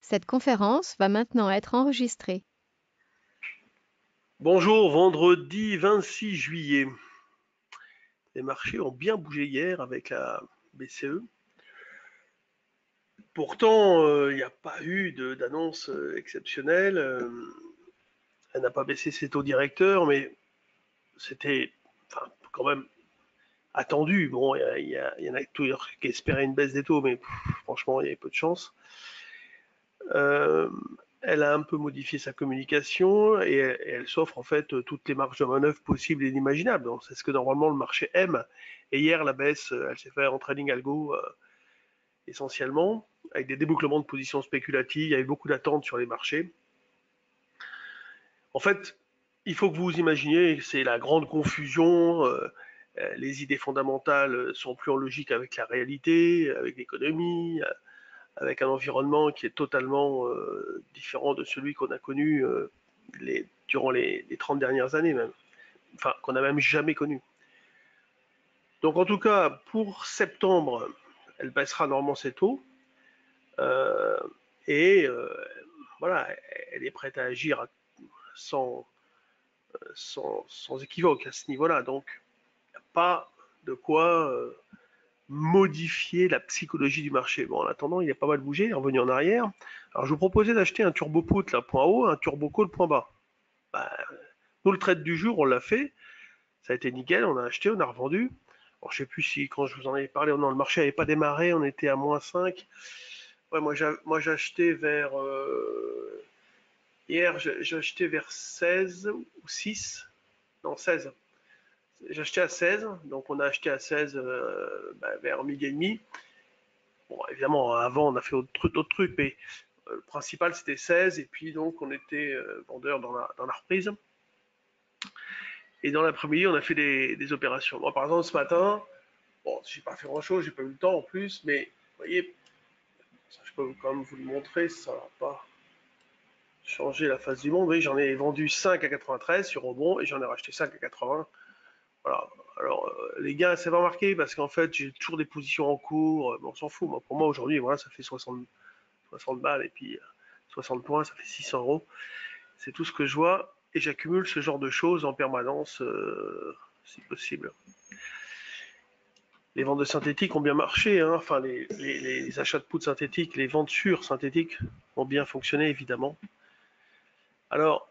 Cette conférence va maintenant être enregistrée. Bonjour, vendredi 26 juillet. Les marchés ont bien bougé hier avec la BCE. Pourtant, il n'y a pas eu d'annonce exceptionnelle. Elle n'a pas baissé ses taux directeurs, mais c'était quand même attendu. Bon, il y en a toujours qui espéraient une baisse des taux, mais franchement, il y avait peu de chance. Euh, Elle a un peu modifié sa communication et elle s'offre en fait toutes les marges de manœuvre possibles et inimaginables. Donc, c'est ce que normalement le marché aime. Et hier, la baisse, elle s'est faite en trading algo essentiellement, avec des débouclements de positions spéculatives. Il y avait beaucoup d'attentes sur les marchés. En fait, il faut que vous imaginiez, c'est la grande confusion. Les idées fondamentales sont plus en logique avec la réalité, avec l'économie, avec un environnement qui est totalement différent de celui qu'on a connu durant les 30 dernières années même, enfin qu'on n'a même jamais connu. Donc en tout cas, pour septembre, elle baissera normalement ses taux euh, et voilà, elle est prête à agir sans, sans équivoque à ce niveau-là. Donc il n'y a pas de quoi modifier la psychologie du marché. Bon, en attendant, il est pas mal bougé, il est revenu en arrière. Alors, je vous proposais d'acheter un turbo put, là, point haut, un turbo call, point bas. Bah, nous, le trade du jour, on l'a fait. Ça a été nickel, on a acheté, on a revendu. Alors, je sais plus si, quand je vous en avais parlé, non, le marché n'avait pas démarré, on était à moins 5. Ouais, moi, j'ai acheté vers... hier, j'ai acheté vers 16 ou 6. Non, 16. J'ai acheté à 16, donc on a acheté à 16 vers midi et demi. Bon, évidemment, avant, on a fait d'autres trucs, mais le principal, c'était 16, et puis donc, on était vendeur dans la reprise. Et dans l'après-midi, on a fait des opérations. Moi, par exemple, ce matin, bon, j'ai pas fait grand-chose, j'ai pas eu le temps en plus, mais vous voyez, ça, je peux quand même vous le montrer, ça va pas changer la face du monde. Oui, j'en ai vendu 5 à 93 sur rebond, et j'en ai racheté 5 à 80. Voilà. Alors, les gains, ça va marquer, parce qu'en fait, j'ai toujours des positions en cours, mais on s'en fout. Moi, pour moi, aujourd'hui, voilà, ça fait 60 balles, et puis 60 points, ça fait 600 euros. C'est tout ce que je vois et j'accumule ce genre de choses en permanence si possible. Les ventes de synthétiques ont bien marché, hein. Enfin les achats de poudre synthétique, les ventes sur synthétiques ont bien fonctionné évidemment. Alors,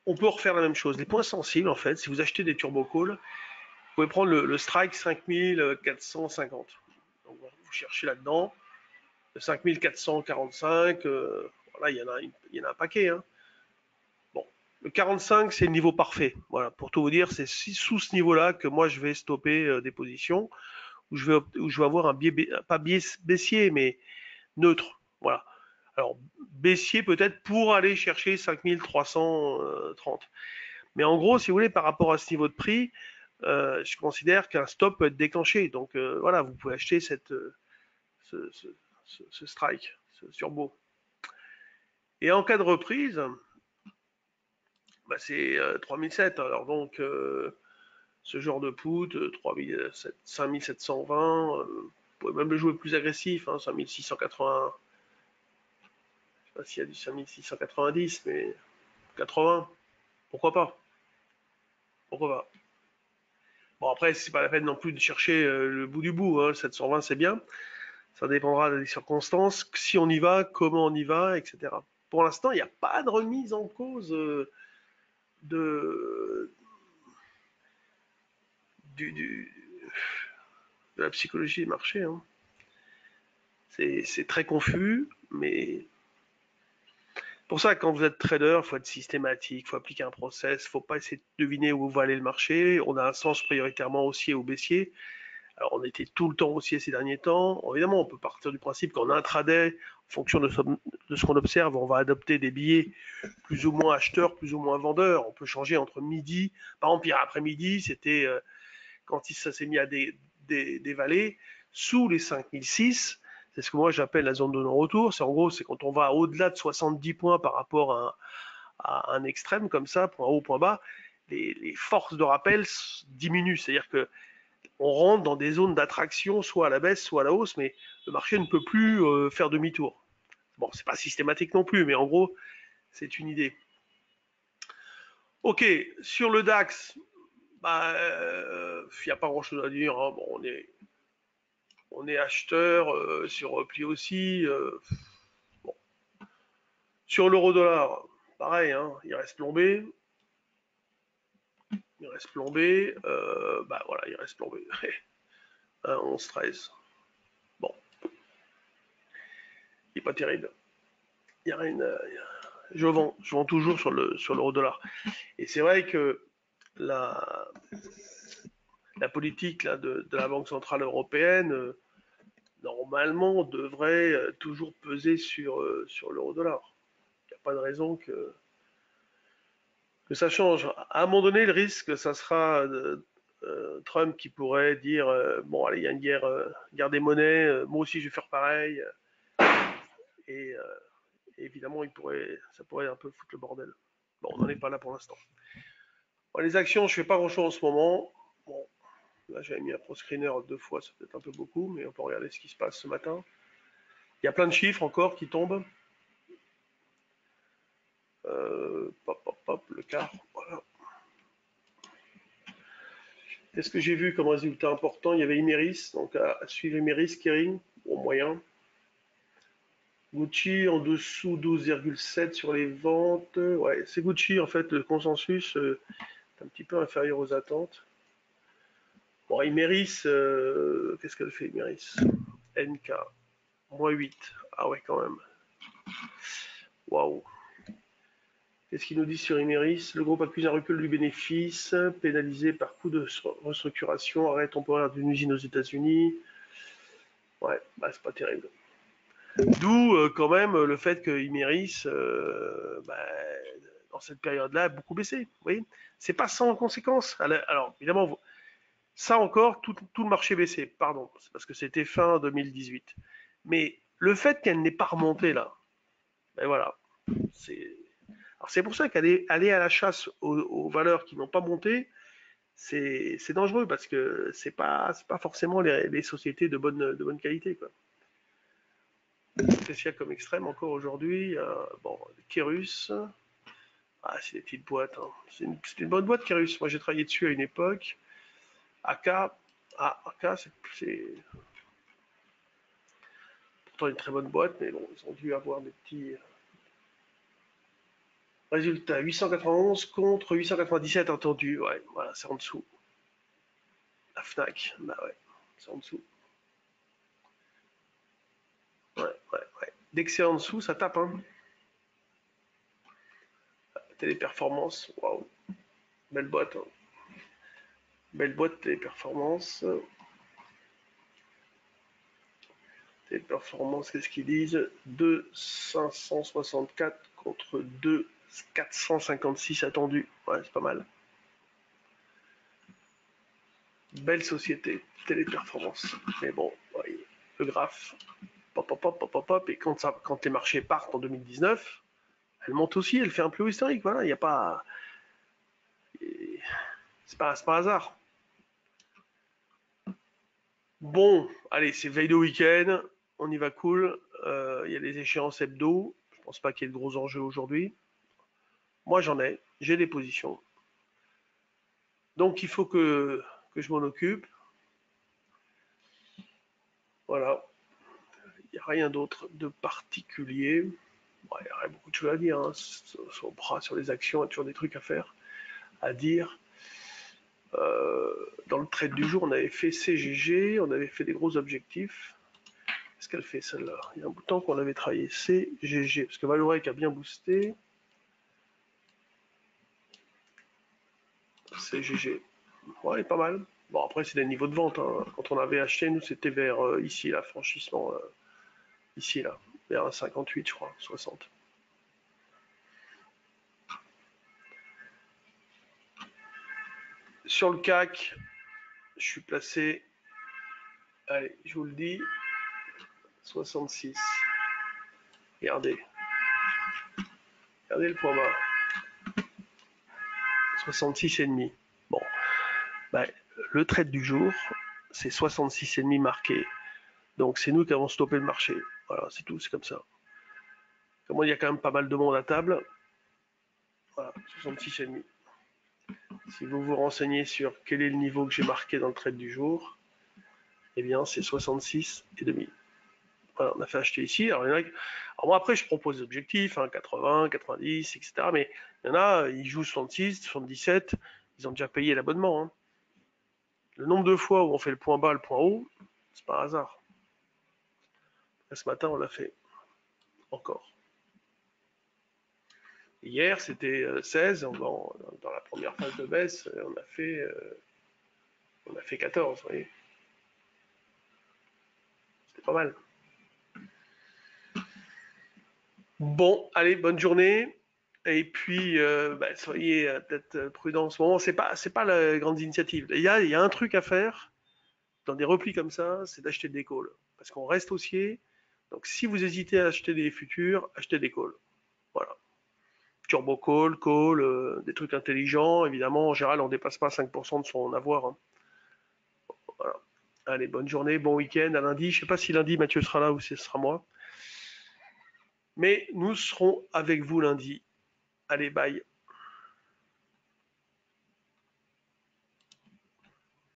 on peut refaire la même chose. Les points sensibles, en fait, si vous achetez des turbo calls, vous pouvez prendre le strike 5450. Donc, vous cherchez là-dedans, le 5445, voilà, il y en a un paquet, hein. Bon, le 45, c'est le niveau parfait. Voilà, pour tout vous dire, c'est sous ce niveau-là que moi je vais stopper des positions où je vais avoir un biais, pas biais baissier, mais neutre. Voilà. Alors, baissier peut-être pour aller chercher 5330. Mais en gros, si vous voulez, par rapport à ce niveau de prix, je considère qu'un stop peut être déclenché. Donc voilà, vous pouvez acheter ce, ce, ce strike, ce turbo. Et en cas de reprise, bah, c'est 3007. Alors donc, ce genre de put, 5720, vous pouvez même le jouer plus agressif, hein, 5680, je sais pas s'il y a du 5690, mais 80, pourquoi pas, pourquoi pas. Bon après, c'est pas la peine non plus de chercher le bout du bout, hein, 720 c'est bien, ça dépendra des circonstances, si on y va, comment on y va, etc. Pour l'instant, il n'y a pas de remise en cause de, du, de la psychologie des marchés, hein. C'est très confus, mais pour ça, quand vous êtes trader, il faut être systématique, il faut appliquer un process, il ne faut pas essayer de deviner où va aller le marché. On a un sens prioritairement haussier ou baissier. Alors, on était tout le temps haussier ces derniers temps. Évidemment, on peut partir du principe qu'en intraday, en fonction de ce qu'on observe, on va adopter des billets plus ou moins acheteurs, plus ou moins vendeurs. On peut changer entre midi. Par exemple, hier après-midi, c'était quand ça s'est mis à dévaler sous les 5006. C'est ce que moi j'appelle la zone de non-retour. C'est en gros, c'est quand on va au-delà de 70 points par rapport à un extrême comme ça, point haut, point bas, les forces de rappel diminuent. C'est-à-dire que on rentre dans des zones d'attraction, soit à la baisse, soit à la hausse, mais le marché ne peut plus faire demi-tour. Bon, c'est pas systématique non plus, mais en gros, c'est une idée. Ok, sur le DAX, bah, il n'y a pas grand-chose à dire. Hein. Bon, on est acheteur sur repli aussi. Bon. Sur l'euro-dollar, pareil, hein, il reste plombé. Il reste plombé. Bah voilà, il reste plombé. 11-13. Bon, il n'est pas terrible. Il y a rien. Je vends toujours sur l'euro-dollar. Et c'est vrai que la, la politique là, de la Banque Centrale Européenne, normalement, devrait toujours peser sur l'euro-dollar. Il n'y a pas de raison que ça change. À un moment donné, le risque, ça sera Trump qui pourrait dire bon, allez, il y a une guerre des monnaies, moi aussi je vais faire pareil. Et évidemment, ça pourrait un peu foutre le bordel. Bon, on n'en est pas là pour l'instant. Bon, les actions, je fais pas grand-chose en ce moment. Bon, là, j'avais mis un pro-screener 2 fois, c'est peut-être un peu beaucoup, mais on peut regarder ce qui se passe ce matin. Il y a plein de chiffres encore qui tombent. Pop, pop, pop, le quart, voilà. Qu'est-ce que j'ai vu comme résultat important? Il y avait Imeris, donc à suivre Imeris, Kering, au moyen. Gucci en dessous 12,7 sur les ventes. Ouais, c'est Gucci en fait, le consensus est un petit peu inférieur aux attentes. Bon, Imeris, qu'est-ce qu'elle fait Imeris? NK, moins 8. Ah ouais, quand même. Waouh. Qu'est-ce qu'il nous dit sur Imeris? Le groupe accuse un recul du bénéfice, pénalisé par coût de restructuration, arrêt temporaire d'une usine aux États-Unis. Ouais, bah, c'est pas terrible. D'où quand même le fait que Imeris, bah, dans cette période-là, a beaucoup baissé. Vous voyez, c'est pas sans conséquence. Alors évidemment, ça encore, tout le marché baissé. Pardon, c'est parce que c'était fin 2018. Mais le fait qu'elle n'ait pas remonté là, ben voilà, c'est. Alors c'est pour ça qu'aller à la chasse aux valeurs qui n'ont pas monté, c'est dangereux parce que c'est pas forcément les sociétés de bonne qualité quoi. Spécial comme extrême encore aujourd'hui. Bon, Kérus. Ah, c'est des petites boîtes. Hein. C'est une bonne boîte, Kérus. Moi, j'ai travaillé dessus à une époque. AK. Ah, AK, c'est pourtant une très bonne boîte, mais bon, ils ont dû avoir des petits résultats. 891 contre 897 entendu. Ouais, voilà, c'est en dessous. La Fnac, bah ouais, c'est en dessous. Ouais, ouais, ouais. Dès que c'est en dessous, ça tape, hein. Téléperformance, waouh. Belle boîte, hein. Belle boîte, téléperformance. Téléperformance, qu'est-ce qu'ils disent? 2,564 contre 2,456 attendus. Ouais, c'est pas mal. Belle société, téléperformance. Mais bon, ouais, le graphe, pop, pop, pop, pop, pop, pop. Et quand les marchés partent en 2019, elle monte aussi, elle fait un plus haut historique. Voilà, il n'y a pas. C'est pas hasard. Bon, allez, c'est veille de week-end, on y va cool. Il y a les échéances hebdo. Je pense pas qu'il y ait de gros enjeux aujourd'hui. Moi, j'ai des positions. Donc, il faut que je m'en occupe. Voilà. Il n'y a rien d'autre de particulier. Bon, il y aurait beaucoup de choses à dire. Hein. Sur les actions, il y a toujours des trucs à faire, à dire. Dans le trade du jour, on avait fait CGG, on avait fait des gros objectifs. Qu'est-ce qu'elle fait celle-là? Il y a un bout de temps qu'on avait travaillé CGG, parce que Valorec a bien boosté. CGG, ouais, pas mal. Bon, après, c'est des niveaux de vente. Hein. Quand on avait acheté, nous, c'était vers ici, là, franchissement, ici, là, vers 58, je crois, 60. Sur le CAC, je suis placé, allez, je vous le dis, 66. Regardez. Regardez le point bas. 66,5. Bon, ben, le trade du jour, c'est 66,5 marqué. Donc c'est nous qui avons stoppé le marché. Voilà, c'est tout, c'est comme ça. Comme il y a quand même pas mal de monde à table. Voilà, 66,5. Si vous vous renseignez sur quel est le niveau que j'ai marqué dans le trade du jour, eh bien c'est 66,5. Voilà, on a fait acheter ici. Alors, moi après je propose des objectifs, 80, 90, etc. Mais il y en a, ils jouent 66, 77, ils ont déjà payé l'abonnement. Hein. Le nombre de fois où on fait le point bas, le point haut, c'est pas un hasard. Et ce matin, on l'a fait encore. Hier, c'était 16. Dans la première phase de baisse, on a fait 14. Vous voyez. C'était pas mal. Bon, allez, bonne journée. Et puis, soyez peut-être prudents en ce moment. C'est pas la grande initiative. Il y a un truc à faire dans des replis comme ça, c'est d'acheter des calls. Parce qu'on reste haussier. Donc, si vous hésitez à acheter des futurs, achetez des calls. Voilà. Turbo call, des trucs intelligents. Évidemment, en général, on ne dépasse pas 5% de son avoir. Hein. Voilà. Allez, bonne journée, bon week-end, à lundi. Je ne sais pas si lundi Mathieu sera là ou si ce sera moi. Mais nous serons avec vous lundi. Allez, bye.